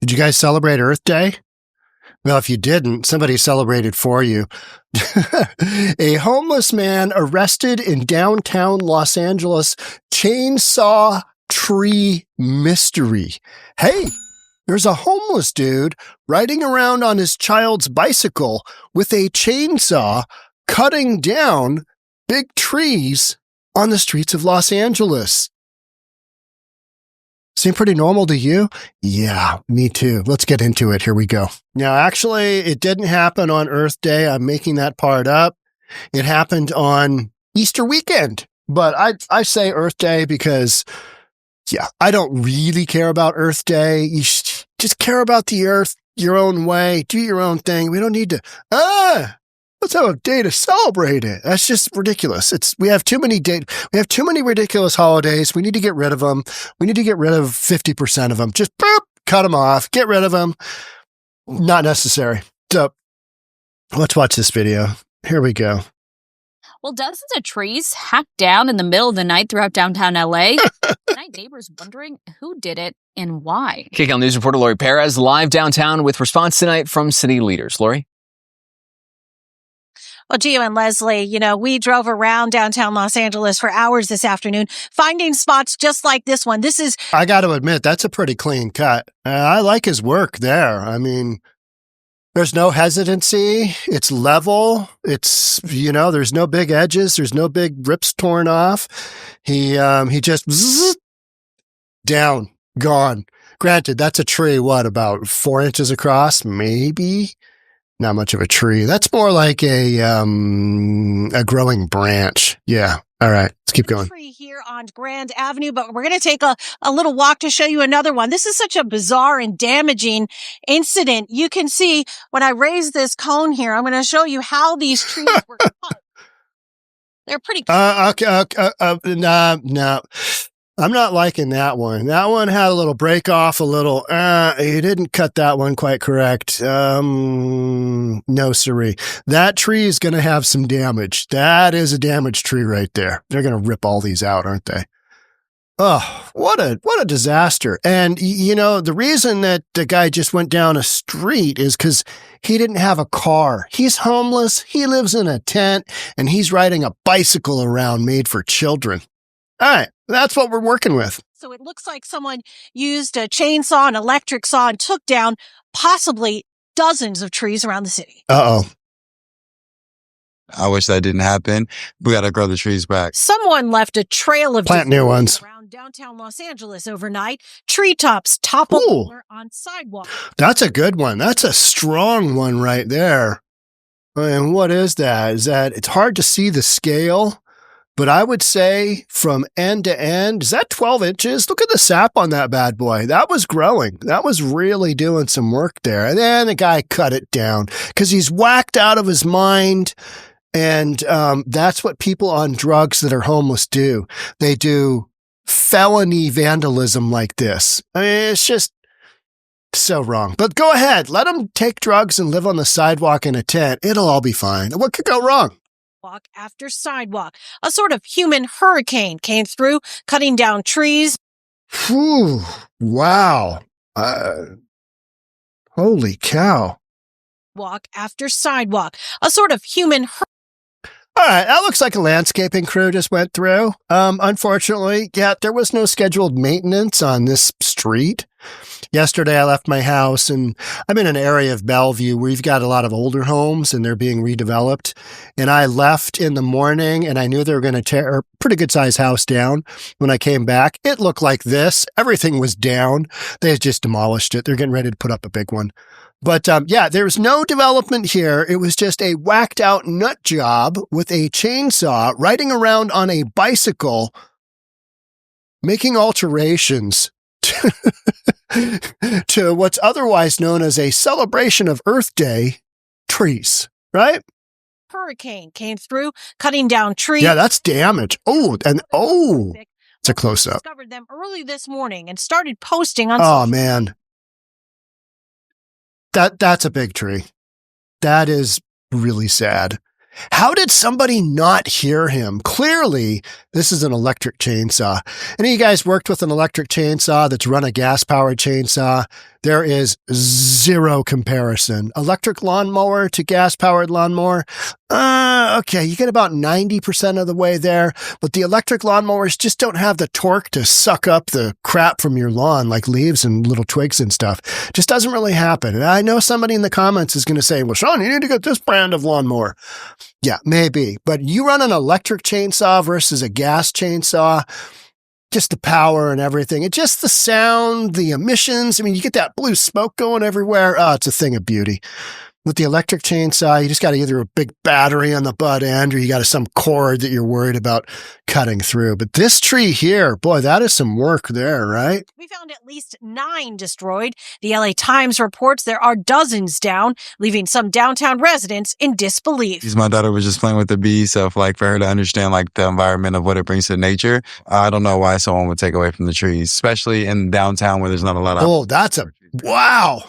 Did you guys celebrate Earth Day? Well, if you didn't, somebody celebrated for you. A homeless man arrested in downtown Los Angeles chainsaw tree mystery. Hey, there's a homeless dude riding around on his child's bicycle with a chainsaw cutting down big trees on the streets of Los Angeles. Seem pretty normal to you? Yeah, me too. Let's get into it. Here we go. Now, actually, it didn't happen on Earth Day. I'm making that part up. It happened on Easter weekend. But I say Earth Day because, yeah, I don't really care about Earth Day. You just care about the Earth your own way. Do your own thing. We don't need to, let's have a day to celebrate it. That's just ridiculous. We have too many ridiculous holidays. We need to get rid of them. We need to get rid of 50% of them. Just boop, cut them off, get rid of them. Not necessary. So let's watch this video. Here we go. Well, dozens of trees hacked down in the middle of the night throughout downtown LA. Tonight, neighbors wondering who did it and why. KCAL News reporter Lori Perez live downtown with response tonight from city leaders. Lori? Well, Gio and Leslie, we drove around downtown Los Angeles for hours this afternoon, finding spots just like this one. I got to admit, that's a pretty clean cut. I like his work there. I mean, there's no hesitancy. It's level. It's, there's no big edges. There's no big rips torn off. He just down, gone. Granted, that's a tree, about 4 inches across? Maybe. Not much of a tree. That's more like a growing branch. Yeah. All right. Let's keep going. Tree here on Grand Avenue, but we're going to take a little walk to show you another one. This is such a bizarre and damaging incident. You can see when I raise this cone here, I'm going to show you how these trees were cut. They're pretty. No. I'm not liking that one. That one had a little break off, you didn't cut that one quite correct. No, siree. That tree is going to have some damage. That is a damaged tree right there. They're going to rip all these out, aren't they? Oh, what a disaster. And, the reason that the guy just went down a street is because he didn't have a car. He's homeless. He lives in a tent and he's riding a bicycle around made for children. All right. That's what we're working with. So it looks like someone used a chainsaw, an electric saw, and took down possibly dozens of trees around the city. Uh-oh. I wish that didn't happen. We got to grow the trees back. Someone left a trail of plant new ones around downtown Los Angeles overnight. Treetops toppled over on sidewalks. That's a good one. That's a strong one right there. And what is that? It's hard to see the scale. But I would say from end to end, is that 12 inches? Look at the sap on that bad boy. That was growing. That was really doing some work there. And then the guy cut it down because he's whacked out of his mind. And that's what people on drugs that are homeless do. They do felony vandalism like this. I mean, it's just so wrong. But go ahead. Let them take drugs and live on the sidewalk in a tent. It'll all be fine. What could go wrong? Sidewalk after sidewalk. A sort of human hurricane came through, cutting down trees. Whew. Wow. Holy cow. Walk after sidewalk. A sort of human All right, that looks like a landscaping crew just went through. Unfortunately, there was no scheduled maintenance on this street. Yesterday, I left my house, and I'm in an area of Bellevue where we've got a lot of older homes, and they're being redeveloped. And I left in the morning, and I knew they were going to tear a pretty good-sized house down. When I came back, it looked like this. Everything was down. They had just demolished it. They're getting ready to put up a big one. But there's no development here. It was just a whacked out nut job with a chainsaw riding around on a bicycle, making alterations to what's otherwise known as a celebration of Earth Day trees, right? Hurricane came through, cutting down trees. Yeah, that's damage. It's a close up. Discovered them early this morning and started posting on. Oh man. That's a big tree. That is really sad. How did somebody not hear him? Clearly, this is an electric chainsaw. Any of you guys worked with an electric chainsaw that's run a gas-powered chainsaw? There is zero comparison. Electric lawnmower to gas-powered lawnmower. Okay, you get about 90% of the way there, but the electric lawnmowers just don't have the torque to suck up the crap from your lawn like leaves and little twigs and stuff. Just doesn't really happen. And I know somebody in the comments is going to say, well, Sean, you need to get this brand of lawnmower. Yeah, maybe. But you run an electric chainsaw versus a gas chainsaw, just the power and everything, and just the sound, the emissions. I mean, you get that blue smoke going everywhere. Oh, it's a thing of beauty. With the electric chainsaw, you just got either a big battery on the butt end or you got some cord that you're worried about cutting through. But this tree here, boy, that is some work there, right? We found at least 9 destroyed. The LA Times reports there are dozens down, leaving some downtown residents in disbelief. My daughter was just playing with the bees, so for her to understand the environment of what it brings to nature, I don't know why someone would take away from the trees, especially in downtown where there's not a lot of... Oh, that's a... Wow.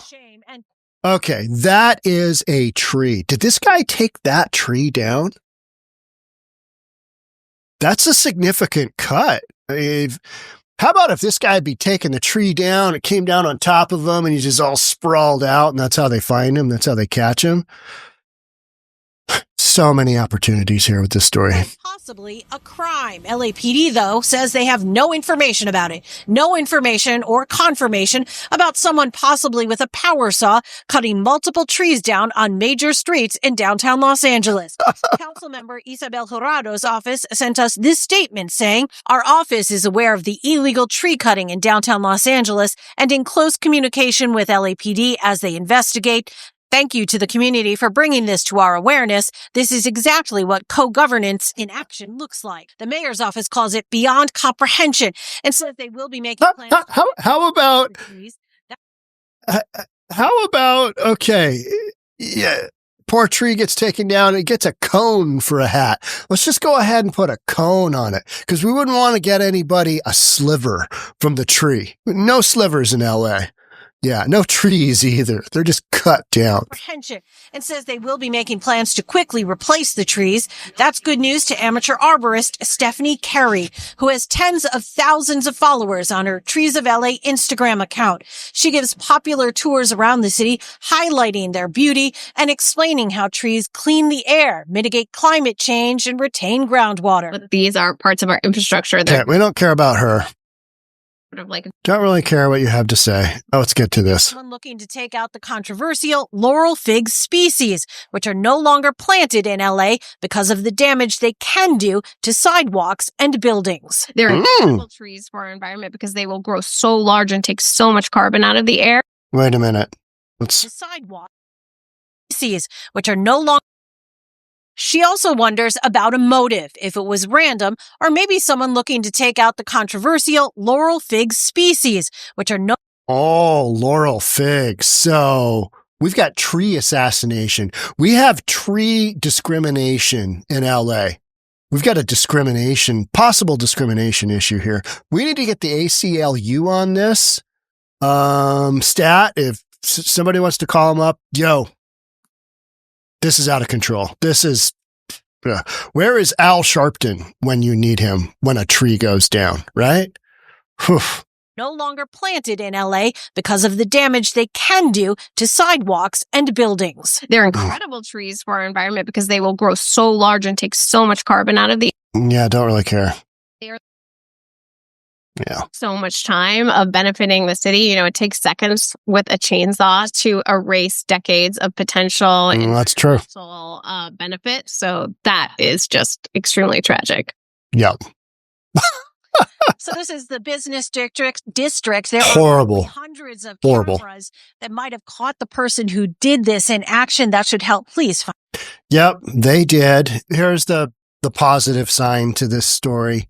Okay, that is a tree. Did this guy take that tree down? That's a significant cut. How about if this guy had be taking the tree down, it came down on top of him, and he's just all sprawled out, and that's how they find him, that's how they catch him? So many opportunities here with this story. Possibly a crime. LAPD, though, says they have no information about it. No information or confirmation about someone possibly with a power saw cutting multiple trees down on major streets in downtown Los Angeles. Council member Isabel Jurado's office sent us this statement saying, our office is aware of the illegal tree cutting in downtown Los Angeles and in close communication with LAPD as they investigate. Thank you to the community for bringing this to our awareness. This is exactly what co-governance in action looks like. The mayor's office calls it beyond comprehension and says they will be making plans. How about, okay, yeah, poor tree gets taken down and it gets a cone for a hat. Let's just go ahead and put a cone on it because we wouldn't want to get anybody a sliver from the tree. No slivers in LA. Yeah, no trees either. They're just cut down. And says they will be making plans to quickly replace the trees. That's good news to amateur arborist Stephanie Carey, who has tens of thousands of followers on her Trees of LA Instagram account. She gives popular tours around the city, highlighting their beauty and explaining how trees clean the air, mitigate climate change, and retain groundwater. But these are parts of our infrastructure. Okay, we don't care about her. Don't really care what you have to say. Oh, let's get to this. Someone looking to take out the controversial laurel fig species, which are no longer planted in LA because of the damage they can do to sidewalks and buildings. They're incredible trees for our environment because they will grow so large and take so much carbon out of the air. Wait a minute. The sidewalk species, which are no longer... She also wonders about a motive, if it was random, or maybe someone looking to take out the controversial laurel fig species, which are no... Oh, laurel figs. So we've got tree assassination. We have tree discrimination in LA. We've got a possible discrimination issue here. We need to get the ACLU on this. Stat, if somebody wants to call them up, yo, this is out of control. Where is Al Sharpton when you need him when a tree goes down, right? Whew. No longer planted in LA because of the damage they can do to sidewalks and buildings. They're incredible trees for our environment because they will grow so large and take so much carbon out of the air. Yeah, don't really care. So much time of benefiting the city. It takes seconds with a chainsaw to erase decades of potential that's true. Benefit. So that is just extremely tragic. Yep. So this is the business district. There Horrible. are hundreds of cameras that might have caught the person who did this in action. That should help police find. Yep, they did. Here's the positive sign to this story.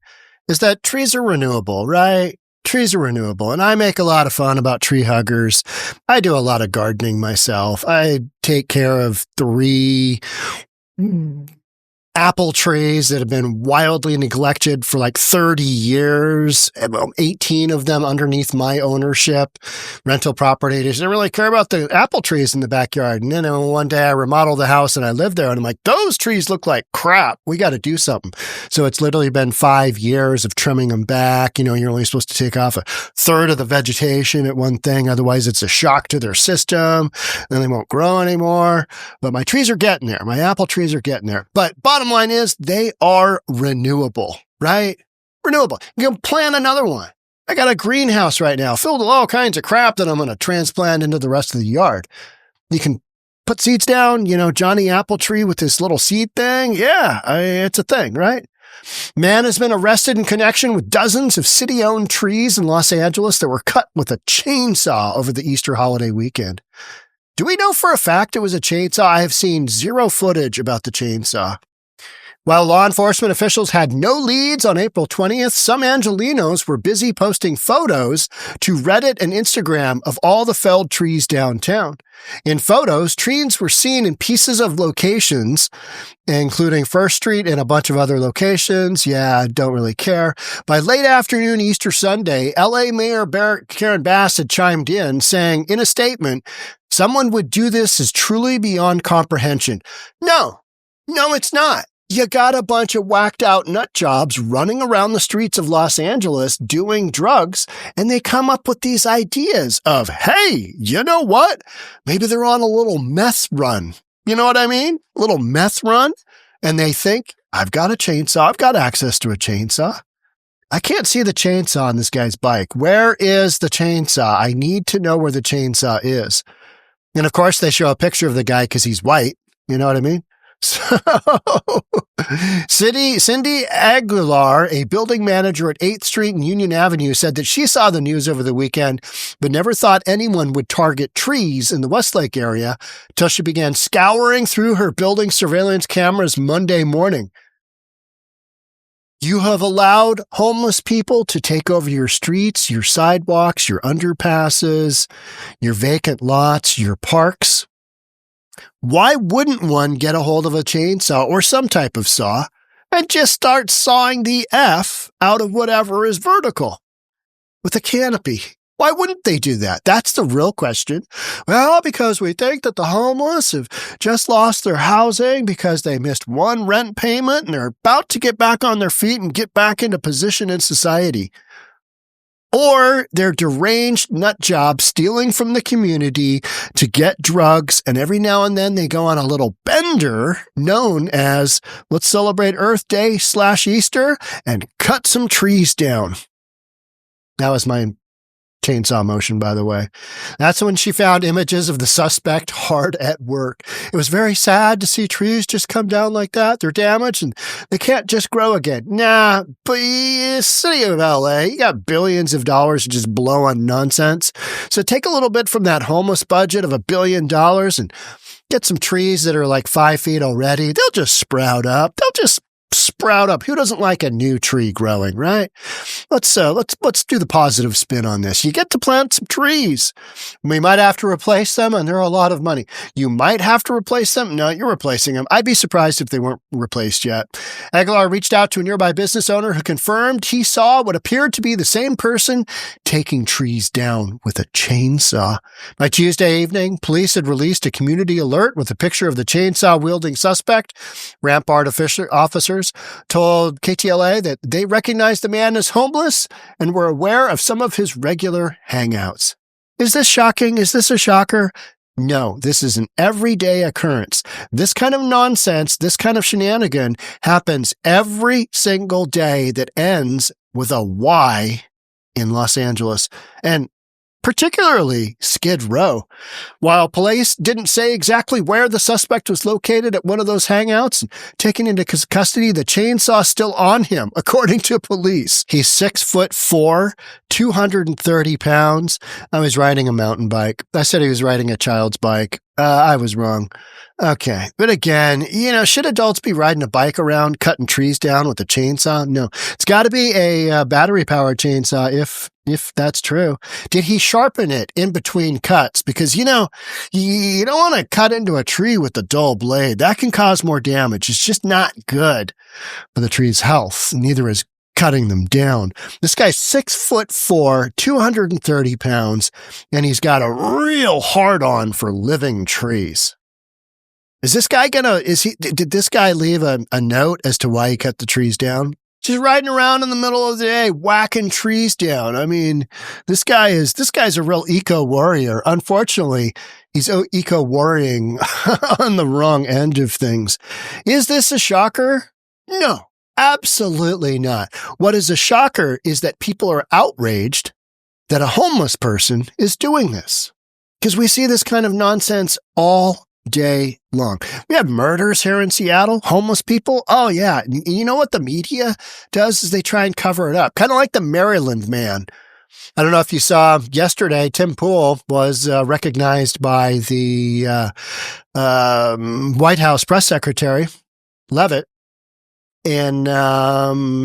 Is that trees are renewable, right? Trees are renewable. And I make a lot of fun about tree huggers. I do a lot of gardening myself. I take care of 3 apple trees that have been wildly neglected for like 30 years, 18 of them underneath my ownership, rental property. They didn't really care about the apple trees in the backyard. And then one day I remodeled the house and I lived there and I'm like, those trees look like crap. We got to do something. So it's literally been 5 years of trimming them back. You're only supposed to take off a third of the vegetation at one thing. Otherwise it's a shock to their system. Then they won't grow anymore. But my trees are getting there. My apple trees are getting there. But bottom line is they are renewable, right? Renewable. You can plant another one. I got a greenhouse right now filled with all kinds of crap that I'm going to transplant into the rest of the yard. You can put seeds down, Johnny Apple Tree with this little seed thing. Yeah, it's a thing, right? Man has been arrested in connection with dozens of city-owned trees in Los Angeles that were cut with a chainsaw over the Easter holiday weekend. Do we know for a fact it was a chainsaw? I have seen zero footage about the chainsaw. While law enforcement officials had no leads on April 20th, some Angelenos were busy posting photos to Reddit and Instagram of all the felled trees downtown. In photos, trees were seen in pieces of locations, including First Street and a bunch of other locations. Yeah, don't really care. By late afternoon Easter Sunday, LA Mayor Karen Bass had chimed in, saying in a statement, "Someone would do this is truly beyond comprehension." No, it's not. You got a bunch of whacked out nut jobs running around the streets of Los Angeles doing drugs, and they come up with these ideas of, hey, you know what? Maybe they're on a little meth run. You know what I mean? A little meth run. And they think, I've got a chainsaw. I've got access to a chainsaw. I can't see the chainsaw on this guy's bike. Where is the chainsaw? I need to know where the chainsaw is. And of course, they show a picture of the guy because he's white. You know what I mean? So, Cindy Aguilar, a building manager at 8th Street and Union Avenue, said that she saw the news over the weekend, but never thought anyone would target trees in the Westlake area till she began scouring through her building surveillance cameras Monday morning. You have allowed homeless people to take over your streets, your sidewalks, your underpasses, your vacant lots, your parks. Why wouldn't one get a hold of a chainsaw or some type of saw and just start sawing the F out of whatever is vertical with a canopy? Why wouldn't they do that? That's the real question. Well, because we think that the homeless have just lost their housing because they missed one rent payment and they're about to get back on their feet and get back into position in society. Or they're deranged nut jobs stealing from the community to get drugs, and every now and then they go on a little bender known as, let's celebrate Earth Day / Easter and cut some trees down. That was my chainsaw motion, by the way. That's when she found images of the suspect hard at work. It was very sad to see trees just come down like that. They're damaged and they can't just grow again. Nah, but city of LA, you got billions of dollars to just blow on nonsense. So take a little bit from that homeless budget of $1 billion and get some trees that are like 5 feet already. They'll just sprout up. Who doesn't like a new tree growing, right? Let's do the positive spin on this. You get to plant some trees. We might have to replace them, and they're a lot of money. You might have to replace them. No, you're replacing them. I'd be surprised if they weren't replaced yet. Aguilar reached out to a nearby business owner who confirmed he saw what appeared to be the same person taking trees down with a chainsaw. By Tuesday evening, police had released a community alert with a picture of the chainsaw-wielding suspect. Rampart officers told KTLA that they recognized the man as homeless and were aware of some of his regular hangouts. Is this shocking? Is this a shocker? No, this is an everyday occurrence. This kind of nonsense, this kind of shenanigan happens every single day that ends with a Y in Los Angeles. And particularly Skid Row. While police didn't say exactly where the suspect was located at one of those hangouts and taken into custody, the chainsaw's still on him, according to police. He's 6'4", 230 pounds. I was riding a mountain bike. I said he was riding a child's bike. I was wrong. Okay. But again, should adults be riding a bike around, cutting trees down with a chainsaw? No. It's got to be a battery-powered chainsaw if that's true. Did he sharpen it in between cuts? Because, you don't want to cut into a tree with a dull blade. That can cause more damage. It's just not good for the tree's health. Neither is cutting them down. This guy's 6'4", 230 pounds, and he's got a real hard-on for living trees. Is this guy did this guy leave a note as to why he cut the trees down? Just riding around in the middle of the day, whacking trees down. I mean, this guy's a real eco-warrior. Unfortunately, he's eco-warring on the wrong end of things. Is this a shocker? No. Absolutely not. What is a shocker is that people are outraged that a homeless person is doing this. Because we see this kind of nonsense all day long. We have murders here in Seattle, homeless people. Oh, yeah. You know what the media does is they try and cover it up. Kind of like the Maryland man. I don't know if you saw yesterday, Tim Pool was recognized by the White House press secretary, Leavitt. And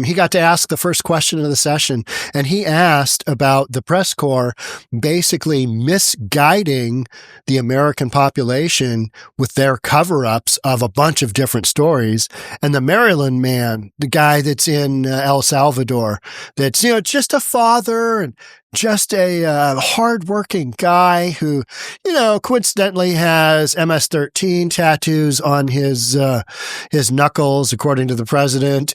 he got to ask the first question of the session, and he asked about the press corps basically misguiding the American population with their cover-ups of a bunch of different stories. And the Maryland man, the guy that's in El Salvador, that's just a father and just a hardworking guy who, coincidentally has MS-13 tattoos on his knuckles, according to the president.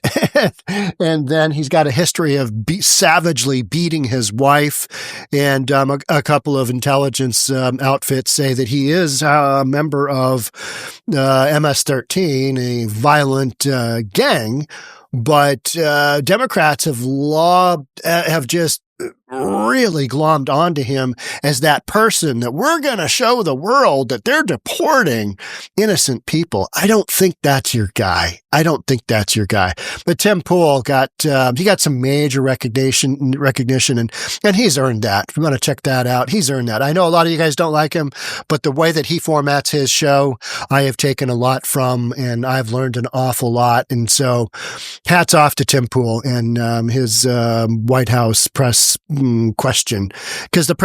And then he's got a history of savagely beating his wife. And a couple of intelligence outfits say that he is a member of MS-13, a violent gang. But Democrats have just really glommed onto him as that person that we're going to show the world that they're deporting innocent people. I don't think that's your guy. But Tim Pool got some major recognition and he's earned that. If you want to check that out, he's earned that. I know a lot of you guys don't like him, but the way that he formats his show, I have taken a lot from, and I've learned an awful lot. And so hats off to Tim Pool and his White House press question, because the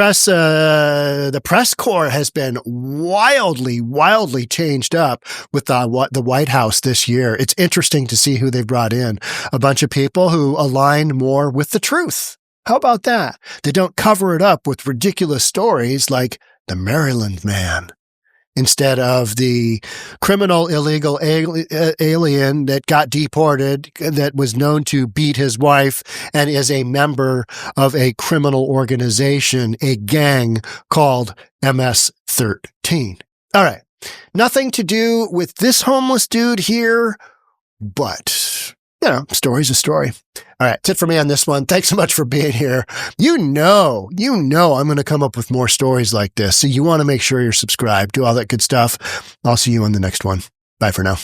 press corps has been wildly changed up with the White House this year. It's interesting to see who they've brought in. A bunch of people who align more with the truth. How about that? They don't cover it up with ridiculous stories like the Maryland man, instead of the criminal illegal alien that got deported, that was known to beat his wife and is a member of a criminal organization, a gang called MS-13. All right. Nothing to do with this homeless dude here, but, story's a story. All right, that's it for me on this one. Thanks so much for being here. You know I'm going to come up with more stories like this, so you want to make sure you're subscribed, do all that good stuff. I'll see you on the next one. Bye for now.